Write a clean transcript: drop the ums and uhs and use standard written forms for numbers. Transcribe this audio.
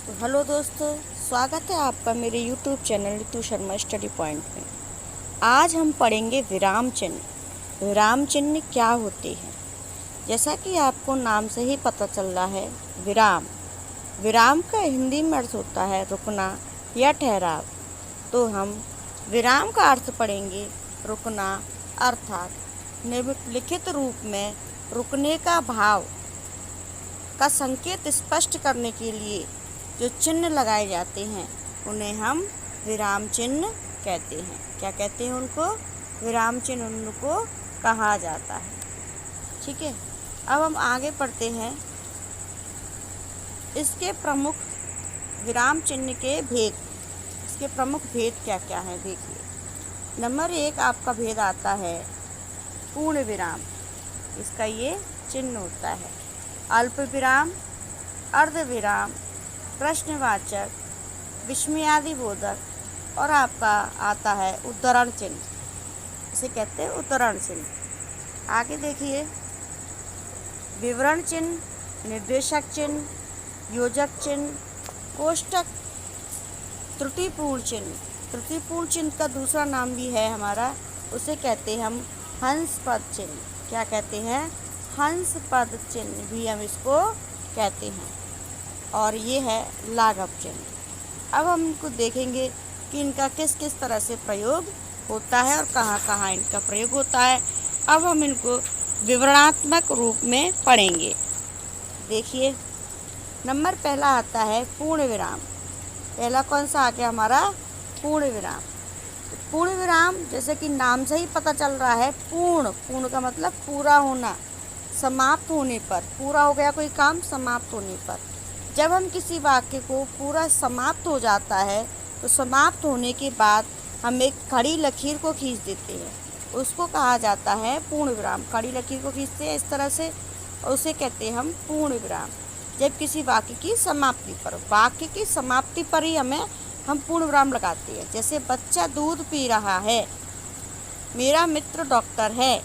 तो हेलो दोस्तों, स्वागत है आपका मेरे यूट्यूब चैनल ऋतु शर्मा स्टडी पॉइंट में। आज हम पढ़ेंगे विराम चिन्ह। विराम चिन्ह क्या होते हैं? जैसा कि आपको नाम से ही पता चल रहा है, विराम विराम का हिंदी में अर्थ होता है रुकना या ठहराव। तो हम विराम का अर्थ पढ़ेंगे रुकना, अर्थात निम्नलिखित रूप में रुकने का भाव का संकेत स्पष्ट करने के लिए जो चिन्ह लगाए जाते हैं उन्हें हम विराम चिन्ह कहते हैं। क्या कहते हैं उनको? विराम चिन्ह उनको कहा जाता है। ठीक है, अब हम आगे पढ़ते हैं। इसके प्रमुख विराम चिन्ह के भेद, इसके प्रमुख भेद क्या क्या हैं देखिए। नंबर 1 आपका भेद आता है पूर्ण विराम। इसका ये चिन्ह होता है अल्प विराम, अर्ध विराम, प्रश्नवाचक, विस्मयादिबोधक और आपका आता है उद्धरण चिन्ह। इसे कहते हैं उद्धरण चिन्ह। आगे देखिए, विवरण चिन्ह, निर्देशक चिन्ह, योजक चिन्ह, कोष्टक, त्रुटिपूर्ण चिन्ह। त्रुटिपूर्ण चिन्ह का दूसरा नाम भी है हमारा, उसे कहते हैं हम हंस पद चिन्ह। क्या कहते हैं? हंस पद चिन्ह भी हम इसको कहते हैं। और ये है लाघव चिन्ह। अब हम इनको देखेंगे कि इनका किस किस तरह से प्रयोग होता है और कहाँ कहाँ इनका प्रयोग होता है। अब हम इनको विवरणात्मक रूप में पढ़ेंगे। देखिए, नंबर पहला आता है पूर्ण विराम। पहला कौन सा आ गया हमारा? पूर्ण विराम। पूर्ण विराम जैसे कि नाम से ही पता चल रहा है, पूर्ण का मतलब पूरा होना, समाप्त होने पर। पूरा हो गया कोई काम, समाप्त होने पर। जब हम किसी वाक्य को पूरा समाप्त हो जाता है तो समाप्त होने के बाद हम एक खड़ी लकीर को खींच देते हैं, उसको कहा जाता है पूर्ण विराम। खड़ी लकीर को खींचते हैं इस तरह से, उसे कहते हैं हम पूर्ण विराम। जब किसी वाक्य की समाप्ति पर, वाक्य की समाप्ति पर ही हम पूर्ण विराम लगाते हैं। जैसे बच्चा दूध पी रहा है, मेरा मित्र डॉक्टर है,